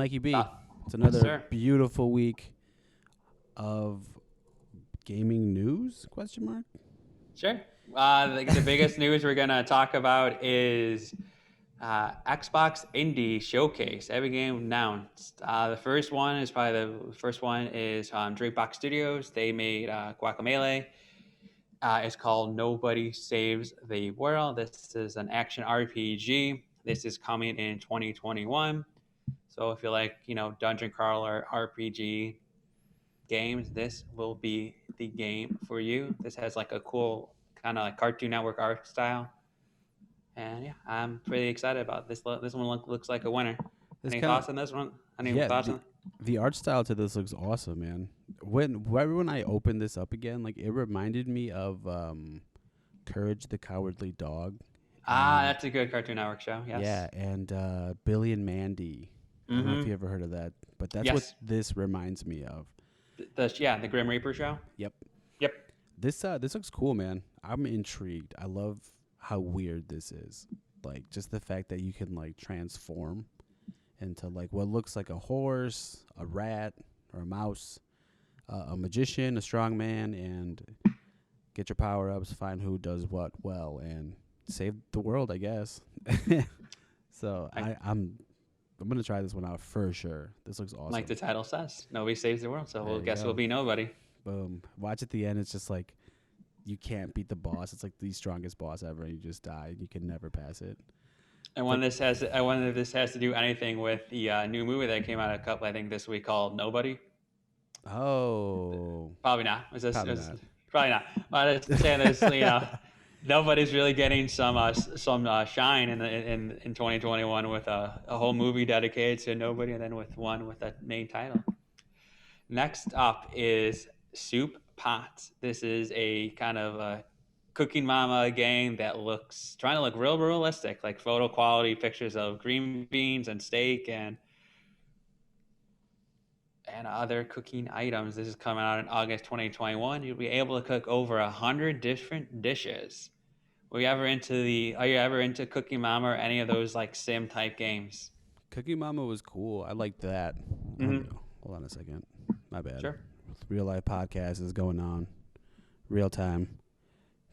Mikey B. It's Yes, another sir. beautiful week of gaming news? Question mark. Sure. The biggest news we're gonna talk about is Xbox Indie Showcase. Every game announced. The first one is Dreambox Studios. They made Guacamelee. It's called Nobody Saves the World. This is an action RPG. This is coming in 2021. So if you like, dungeon crawler RPG games, this will be the game for you. This has like a cool kind of like Cartoon Network art style, and yeah, I'm pretty excited about this. This one looks like a winner. This Any kind of thoughts on this one? Any yeah. thoughts on? The art style to this looks awesome, man. When I opened this up again, like it reminded me of Courage the Cowardly Dog, and That's a good Cartoon Network show. yeah, Yes. and Billy and Mandy. I don't know if Mm-hmm. you ever heard of that, but that's what Yes. this reminds me of. The Grim Reaper show. Yep. Yep. This looks cool, man. I'm intrigued. I love how weird this is. Like just the fact that you can like transform into like what looks like a horse, a rat, or a mouse, a magician, a strong man, and get your power ups, find who does what well, and save the world, I guess. So I'm gonna try this one out for sure. This looks awesome. Like the title says, nobody saves the world, so There we'll you guess we'll go. be nobody. Boom. Watch at the end. It's just like you can't beat the boss. It's like the strongest boss ever, and you just die. You can never pass it. I wonder if this has to do anything with the new movie that came out I think this week called Nobody. Oh, Probably not. probably not. Probably not. But I was saying this, nobody's really getting some shine in 2021 with a whole movie dedicated to nobody, and then with one with a main title. Next up is Soup Pot. This is a kind of a Cooking Mama game that looks trying to look real realistic, like photo quality pictures of green beans and steak and other cooking items. This is coming out in August 2021. You'll be able to cook over 100 different dishes. Are you ever into Cooking Mama or any of those like sim type games? Cookie Mama was cool. I liked that. Mm-hmm. Hold on a second. My bad. Sure. Real life podcast is going on. Real time.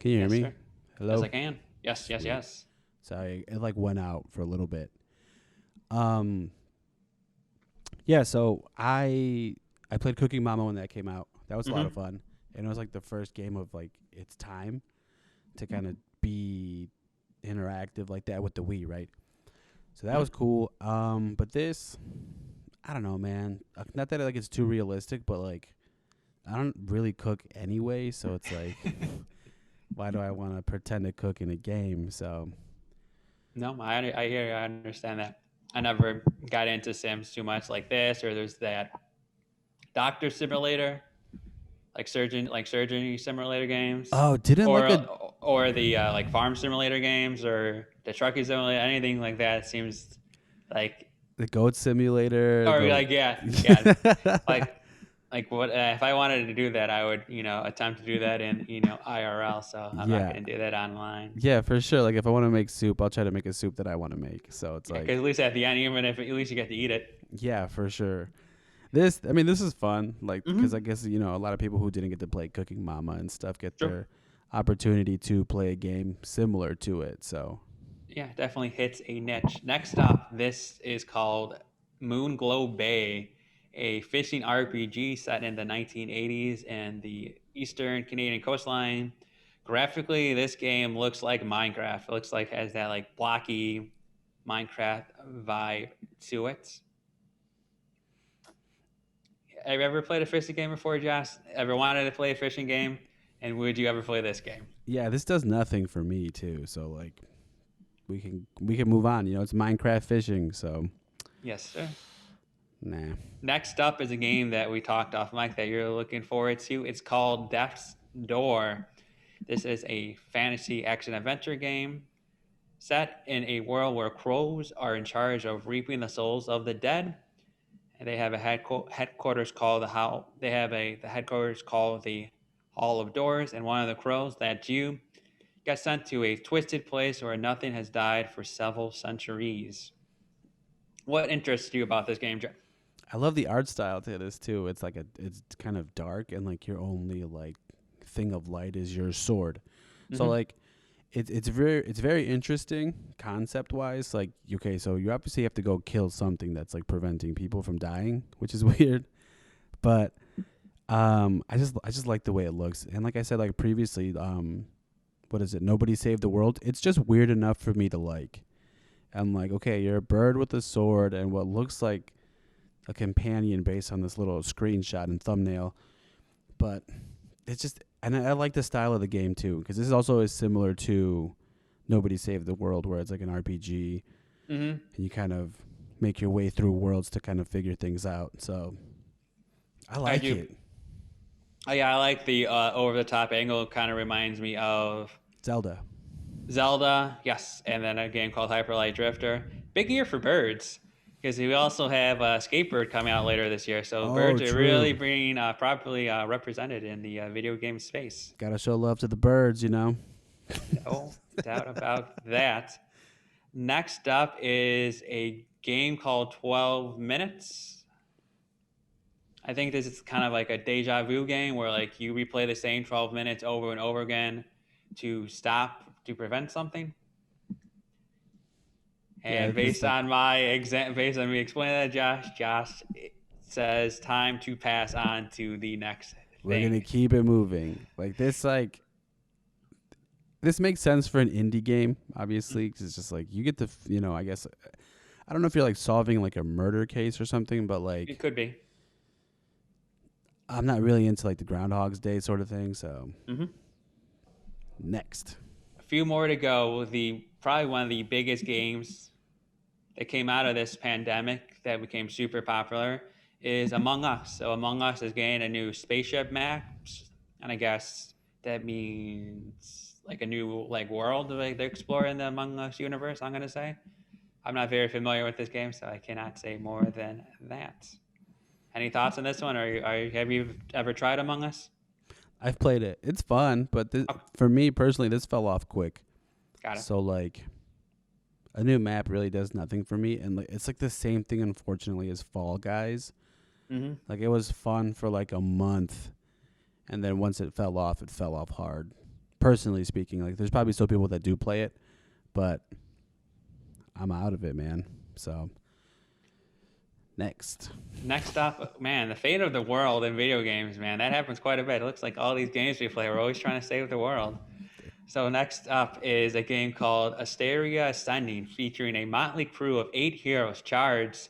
Can you hear Yes, me? sir. Yes, Hello? I can. Yes, yes, Sweet. yes. Sorry, it like went out for a little bit. Um yeah, so I played Cooking Mama when that came out. That was a lot of Mm-hmm. fun. And it was like the first game of like its time to kind of be interactive like that with the Wii, right? So that was cool. But this, I don't know, man. Not that like it's too realistic, but like I don't really cook anyway, so it's like why do I want to pretend to cook in a game? So No, I hear you. I understand that. I never got into Sims too much like this, or there's that doctor simulator, like surgery simulator games, oh, didn't like a or the like farm simulator games, or the trucking simulator, anything like that seems like, the goat simulator. or The like yeah, like what if I wanted to do that, I would attempt to do that in IRL. So I'm not yeah, going to do that online. yeah, for sure. Like if I want to make soup, I'll try to make a soup that I want to make. So it's Yeah, like because at least at the end, even if at least you get to eat it. yeah, for sure. This is fun. Like because I Mm-hmm. guess a lot of people who didn't get to play Cooking Mama and stuff get Sure. their opportunity to play a game similar to it. So Yeah, definitely hits a niche. Next up, this is called Moonglow Bay, a fishing RPG set in the 1980s and the eastern Canadian coastline. Graphically, this game looks like Minecraft. It looks like has that like blocky Minecraft vibe to it. Have you ever played a fishing game before, Josh? Ever wanted to play a fishing game? And would you ever play this game? yeah, this does nothing for me too. So like we can move on. It's Minecraft fishing. So Yes, sir. nah. Next up is a game that we talked off mic that you're looking forward to. It's called Death's Door. This is a fantasy action adventure game set in a world where crows are in charge of reaping the souls of the dead. And they have a headquarters called the headquarters called the Hall of Doors, and one of the crows, that's you, got sent to a twisted place where nothing has died for several centuries. What interests you about this game, Joe? I love the art style to this too. It's like it's kind of dark and like your only like thing of light is your sword. So Mm-hmm. like it's very interesting concept wise. Like okay, so you obviously have to go kill something that's like preventing people from dying, which is weird. But I just like the way it looks. And like I said like previously, what is it? Nobody Saved the World. It's just weird enough for me to like. I'm like, okay, you're a bird with a sword and what looks like a companion based on this little screenshot and thumbnail. But it's just, and I like the style of the game too, because this is also is similar to Nobody Saved the World, where it's like an RPG Mm-hmm. and you kind of make your way through worlds to kind of figure things out. So I I like do. it. Oh, yeah, I like the over-the-top angle. Kind of reminds me of Zelda. Zelda, yes, and then a game called Hyperlight Drifter. Big year for birds, because we also have Skatebird coming out later this year. So Oh, birds are really true. being properly represented in the video game space. Gotta show love to the birds, you know? No doubt about that. Next up is a game called 12 Minutes. I think this is kind of like a deja vu game where like you replay the same 12 minutes over and over again to prevent something. Yeah, And this like based on me explaining that, Josh says time to pass on to the next we're gonna thing. keep it moving. This makes sense for an indie game, obviously, because it's just like you get to, I guess I don't know if you're like solving like a murder case or something, but It like could be. I'm not really into like the Groundhog's Day sort of thing. So Mm-hmm. next, A few more to go. The probably one of the biggest games that came out of this pandemic that became super popular is Among Us. So Among Us is getting a new spaceship map, and I guess that means like a new like world to explore in the Among Us universe. I'm gonna say. I'm not very familiar with this game, so I cannot say more than that. Any thoughts on this one, or have you ever tried Among Us? I've played it. It's fun, but Oh, for me personally, this fell off quick. got it. So like a new map really does nothing for me, and like it's like the same thing, unfortunately, as Fall Guys. Mm-hmm. Like it was fun for like a month, and then once it fell off hard. Personally speaking, like there's probably still people that do play it, but I'm out of it, man. So next. Next up, man, the fate of the world in video games, man, that happens quite a bit. It looks like all these games we play, we're always trying to save the world. So next up is a game called Asteria Ascending, featuring a motley crew of 8 heroes charged.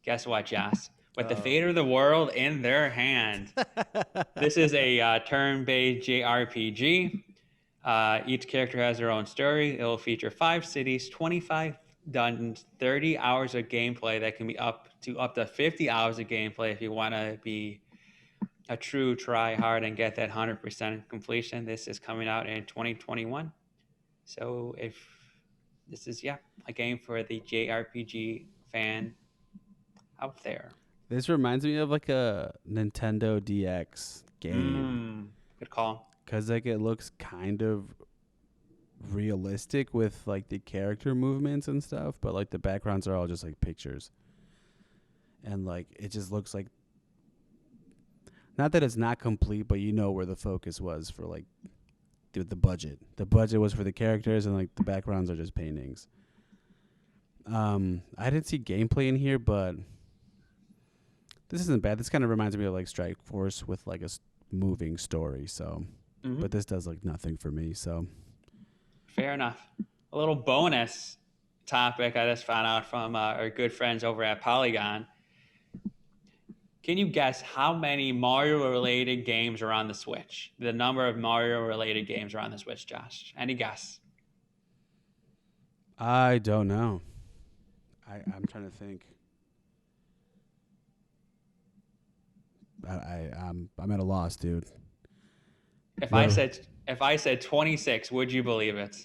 Guess what, Joss? With the fate of the world in their hand. This is a turn-based JRPG. Each character has their own story. It will feature 5 cities, 25 dungeons, 30 hours of gameplay that can be up to 50 hours of gameplay if you want to be a true try hard and get that 100% completion. This is coming out in 2021. So if this is a game for the JRPG fan out there. This reminds me of like a Nintendo DX game Good call. because like it looks kind of realistic with like the character movements and stuff, but like the backgrounds are all just like pictures, and like it just looks like not that it's not complete, but you know where the focus was for like the budget. The budget was for the characters, and like the backgrounds are just paintings. I didn't see gameplay in here, but this isn't bad. This kind of reminds me of like Strike Force with like a moving story. So, but this does like nothing for me. So, Fair enough. A little bonus topic I just found out from our good friends over at Polygon. Can you guess how many Mario-related games are on the Switch? The number of Mario-related games are on the Switch, Josh. Any guess? I don't know. I'm trying to think. I'm at a loss, dude. If I What? said if I said 26, would you believe it?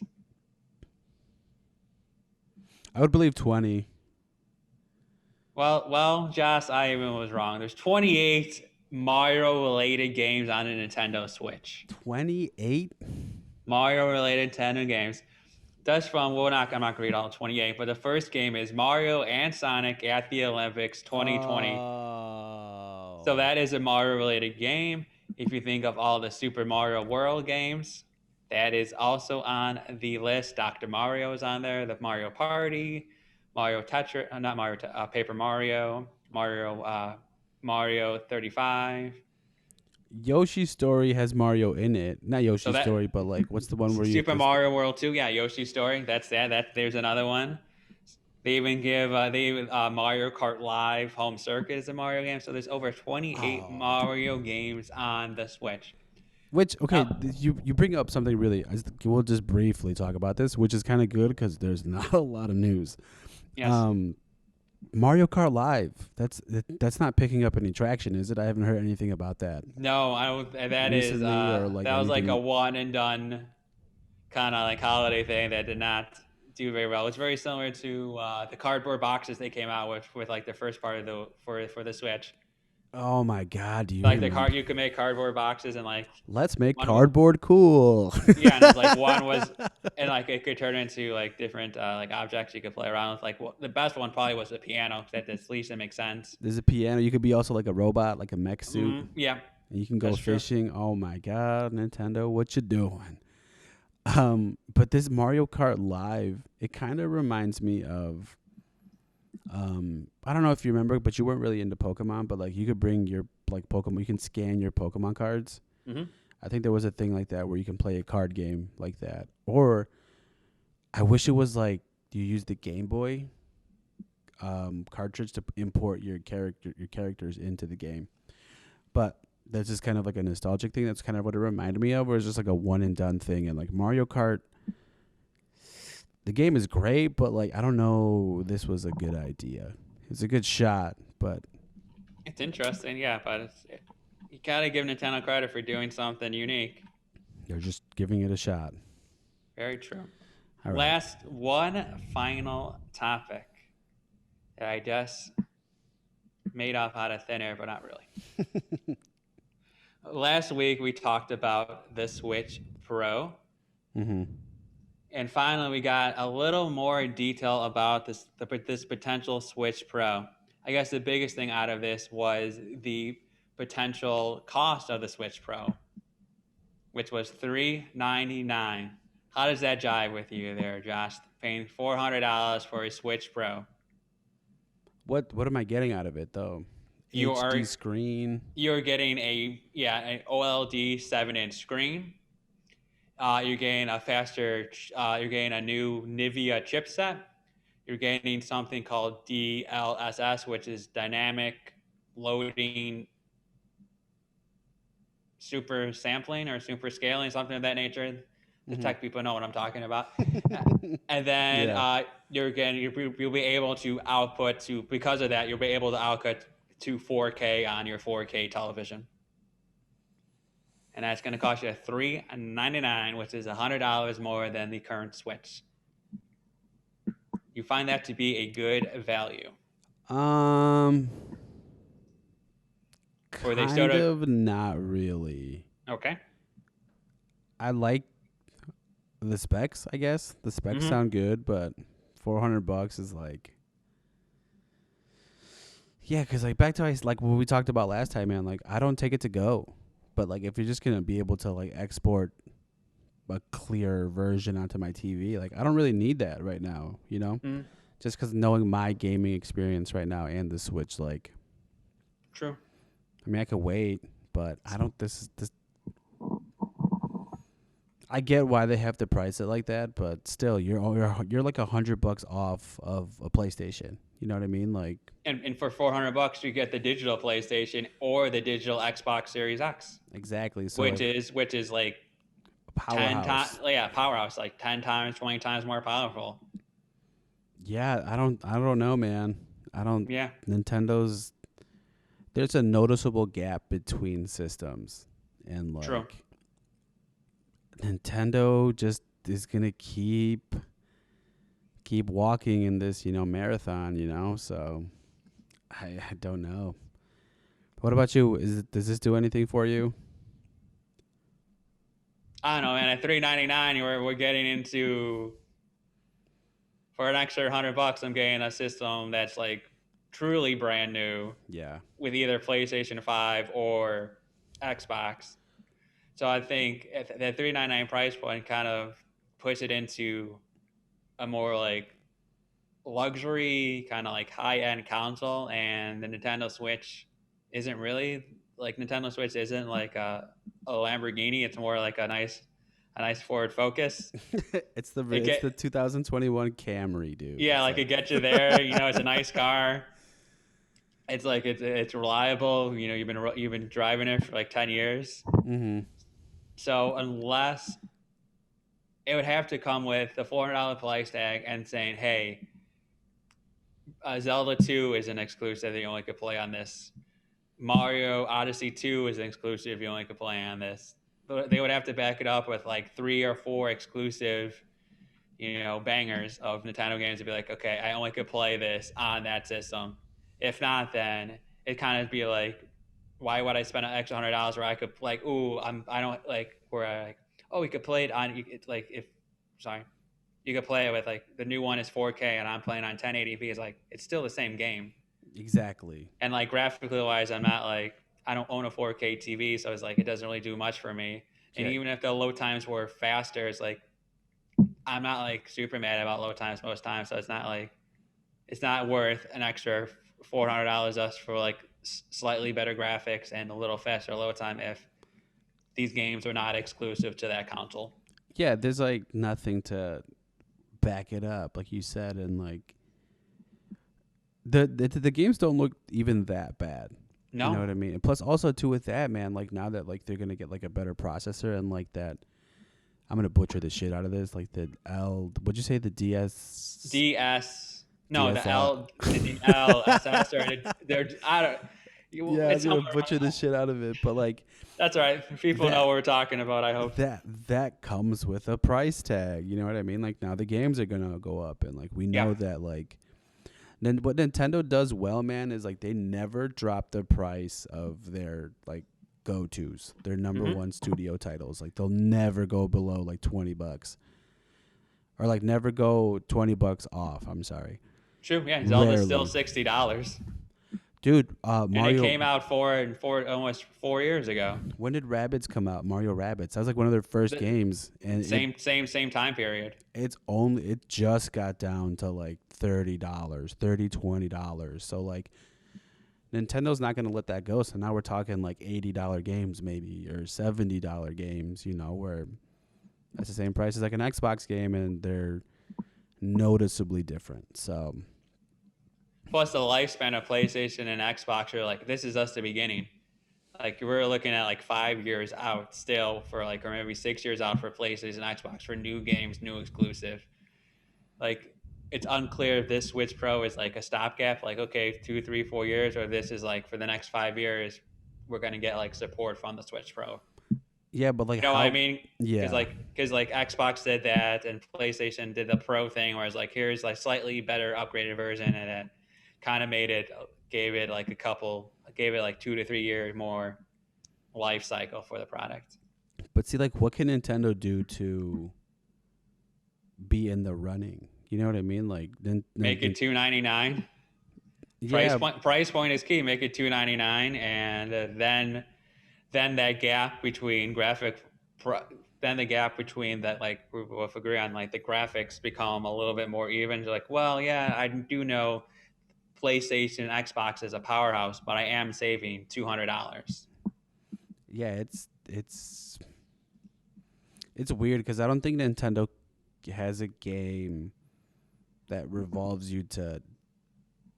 I would believe 20. Well, Josh, I even was wrong. There's 28 Mario-related games on the Nintendo Switch. 28? Mario-related Nintendo games. That's from, well, I'm not going to read all 28, but the first game is Mario and Sonic at the Olympics 2020. So Oh. that is a Mario related game. If you think of all the Super Mario World games, that is also on the list. Dr. Mario is on there, the Mario Party, Mario Tetris, not Mario, Paper Mario, Mario 35. Yoshi's Story has Mario in it. Not So Yoshi's that Story, but like what's the one where you have Super to Mario World 2, yeah, Yoshi's Story. That's that. There's another one. They even give Mario Kart Live Home Circuit is a Mario game. So there's over 28 Oh. Mario games on the Switch. Which okay, Now, you bring up something really. We'll just briefly talk about this, which is kind of good because there's not a lot of news. yes, Um, Mario Kart Live. That's not picking up any traction, is it? I haven't heard anything about that no, I don't. recently, or like That was like a anything. one and done kind of like holiday thing that did not do very well. It's very similar to the cardboard boxes they came out with like the first part of the for the Switch. Oh my God, do you Like the remember? card, you could make cardboard boxes and like Let's make one. cardboard cool. Yeah, and it's like one was, and like it could turn into like different like objects you could play around with. Like the best one probably was the piano. That at least it makes sense. There's a piano. You could be also like a robot, like a mech suit, Yeah, and you can go that's true. fishing. Oh my God, Nintendo, what you doing? But this Mario Kart Live, it kind of reminds me of I don't know if you remember, but you weren't really into Pokemon, but like you could bring your like Pokemon, you can scan your Pokemon cards. Hmm. I think there was a thing like that where you can play a card game like that. Or I wish it was like you use the Game Boy cartridge to import your characters into the game. But that's just kind of like a nostalgic thing. That's kind of what it reminded me of, where it's just like a one and done thing. And like Mario Kart, the game is great, but like I don't know, this was a good idea. It's a good shot, but It's interesting, yeah, but you gotta give Nintendo credit for doing something unique. they're just giving it a shot. Very true. All right. Last one final topic that I just made up out of thin air, but not really. Last week we talked about the Switch Pro, Mm-hmm. and finally we got a little more detail about this potential Switch Pro. I guess the biggest thing out of this was the potential cost of the Switch Pro, which was $399. How does that jive with you there, Josh? Paying $400 for a Switch Pro. What am I getting out of it though? You HD are screen. you're getting an OLED 7-inch screen. You're getting a faster. You're getting a new NVIDIA chipset. You're getting something called DLSS, which is dynamic loading super sampling or super scaling, something of that nature. The Mm-hmm. tech people know what I'm talking about. And then Yeah. you'll be able to output to, because of that, you'll be able to output to 4K on your 4K television. And that's going to cost you $399, which is $100 more than the current Switch. You find that to be a good value. Um, Or they sort kind of, of not really. okay. I like the specs, I guess. The specs Mm-hmm. sound good, but $400 is like, yeah, because like back to like what we talked about last time, man. Like I don't take it to go, but like if you're just gonna be able to like export a clear version onto my TV, like I don't really need that right now, you know. Mm-hmm. Just because knowing my gaming experience right now and the Switch, like, True. I mean, I could wait, but I don't. This. I get why they have to price it like that, but still, you're like $100 off of a PlayStation. You know what I mean? Like And for $400, you get the digital PlayStation or the digital Xbox Series X, exactly. So which like is like a 10 times, powerhouse. yeah, powerhouse, like 10 times, 20 times more powerful. Yeah, I don't know, man. I don't. Yeah, Nintendo's. There's a noticeable gap between systems, and true. like Nintendo just is gonna keep walking in this, marathon, So I don't know. What about you? Does this do anything for you? I don't know, man. At $399, we're getting into for an extra $100, I'm getting a system that's like truly brand new Yeah. with either PlayStation 5 or Xbox. So I think that $399 price point kind of puts it into a more like luxury kind of like high end console, and the Nintendo Switch isn't really like Nintendo Switch isn't like a Lamborghini. It's more like a nice Ford Focus. It It's the get 2021 Camry, dude. yeah, It's like like it gets you there. You know, it's a nice car. It's like it's reliable. You know, you've been driving it for like 10 years. mhm. So unless it would have to come with the $400 price tag and saying, hey, Zelda 2 is an exclusive that you only could play on this. Mario Odyssey 2 is an exclusive you only could play on this. But they would have to back it up with like 3 or 4 exclusive, bangers of Nintendo games to be like, okay, I only could play this on that system. If not, then it kind of be like, why would I spend an extra $100 where I could like, ooh, I don't like where I like, oh, we could play it on like if sorry, you could play it with like the new one is 4K and I'm playing on 1080p. It's like it's still the same game. Exactly. And like graphically wise, I'm not like I don't own a 4K TV, so it's like it doesn't really do much for me. And Yeah. even if the load times were faster, it's like I'm not like super mad about load times most times. So it's not like it's not worth an extra $400 just for like slightly better graphics and a little faster load time if these games are not exclusive to that console. Yeah, there's like nothing to back it up, like you said, and like the games don't look even that bad. No. You know what I mean? And plus, also too with that, man, like now that like they're gonna get like a better processor and like that, I'm gonna butcher the shit out of this. Like the what'd you say, the DS? DS. No, DSL. the LSS, or they're I don't. Yeah, I'm It's gonna somewhere butcher the shit out of it, but like That's all right. People know what we're talking about, I hope. that comes with a price tag. You know what I mean? Like now the games are gonna go up, and like we know Yeah. that like. Then what Nintendo does well, man, is like they never drop the price of their like go-tos, their number Mhm. one studio titles. Like they'll never go below like $20, or like never go $20 off. I'm sorry, True. Yeah. Zelda's still rarely, $60, dude. and it Mario. came out almost 4 years ago. When did Rabbids come out? Mario Rabbids. That was like one of their first The games, and same time period. it just got down to like $30, $20. So like Nintendo's not going to let that go. So now we're talking like $80 games maybe, or $70 games, you know, where that's the same price as like an Xbox game, and they're noticeably different. So Plus, the lifespan of PlayStation and Xbox are like this is just the beginning. Like we're looking at like 5 years out still for like, or maybe 6 years out for PlayStation and Xbox for new games, new exclusive. Like it's unclear if this Switch Pro is like a stopgap, like okay, 2, 3, 4 years, or this is like for the next 5 years, we're gonna get like support from the Switch Pro. yeah, but like You know what I mean? Yeah, Because like Xbox did that and PlayStation did the Pro thing, where it's like here's like slightly better upgraded version, and it kind of gave it like gave it like 2 to 3 years more life cycle for the product. but see, like, what can Nintendo do to be in the running? You know what I mean? Like, then Make it $299. yeah, Price point is key. Make it $299, and then that gap between then the gap between that, like we both agree on, like the graphics become a little bit more even. You're like, well, yeah, I do know PlayStation, Xbox is a powerhouse, but I am saving $200. yeah, it's weird because I don't think Nintendo has a game that revolves you to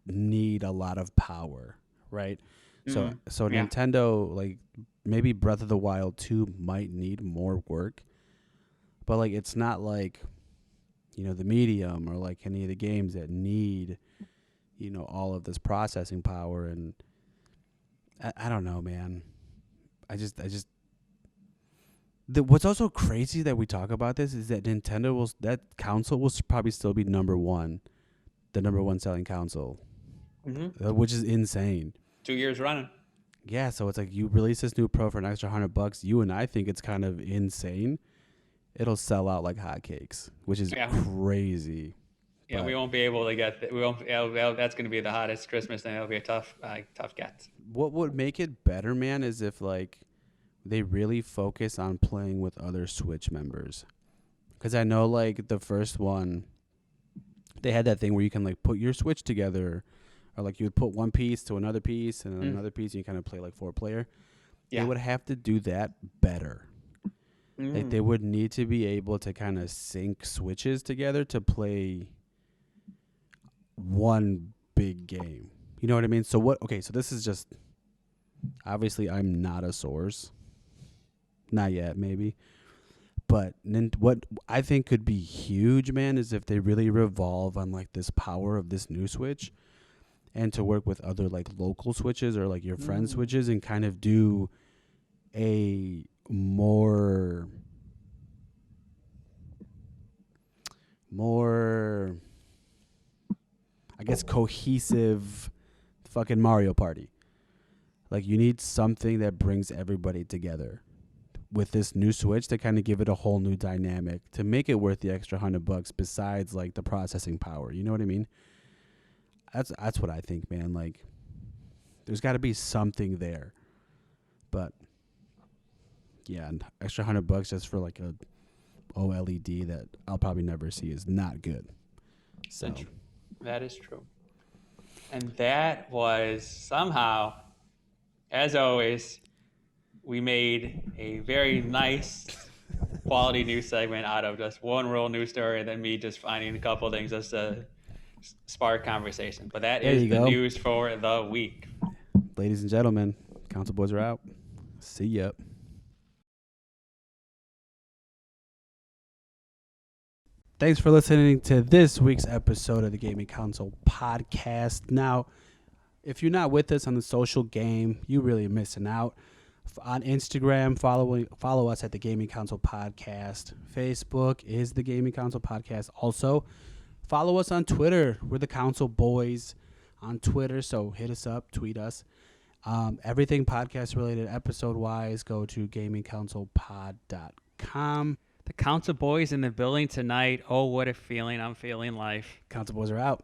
need a lot of power, right? So Yeah. Nintendo, like, maybe Breath of the Wild 2 might need more work, but like it's not like, you know, the Medium or like any of the games that need, you know, all of this processing power. And I don't know, man. I just what's also crazy that we talk about this is that that console will probably still be the number one selling console, which is insane. 2 years running. Yeah, so it's like you release this new Pro for an extra $100. You and I think it's kind of insane. It'll sell out like hotcakes, which is crazy. Yeah, But we won't be able to get. We won't. That's going to be the hottest Christmas thing. It'll be a tough get. what would make it better, man, is if like they really focus on playing with other Switch members. Because I know like the first one, they had that thing where you can like put your Switch together, or like you would put one piece to another piece and another piece, and you kind of play like 4-player. Yeah. They would have to do that better. Like they would need to be able to kind of sync Switches together to play one big game. You know what I mean? So what? Okay, so this is just obviously I'm not a source, not yet, maybe. But what I think could be huge, man, is if they really revolve on like this power of this new Switch, and to work with other like local Switches or like your friends' Switches, and kind of do a more I guess cohesive fucking Mario Party. Like you need something that brings everybody together with this new Switch to kind of give it a whole new dynamic to make it worth the extra $100 besides like the processing power. You know what I mean? That's what I think, man. Like there's got to be something there. But yeah, an extra $100 just for like a OLED that I'll probably never see is not good. So that is true. And that was somehow, as always, we made a very nice quality news segment out of just one real news story and then me just finding a couple things just to spark conversation. But that is the news for the week. Ladies and gentlemen, Council Boys are out. See ya. Thanks for listening to this week's episode of the Gaming Console Podcast. Now, if you're not with us on the social game, you really are missing out. On Instagram, follow us at the Gaming Console Podcast. Facebook is the Gaming Console Podcast. Also, follow us on Twitter. We're the Council Boys on Twitter, so hit us up, tweet us. Everything podcast related episode wise, go to gamingconsolepod.com. The Council Boys in the building tonight. Oh, what a feeling. I'm feeling life. Council Boys are out.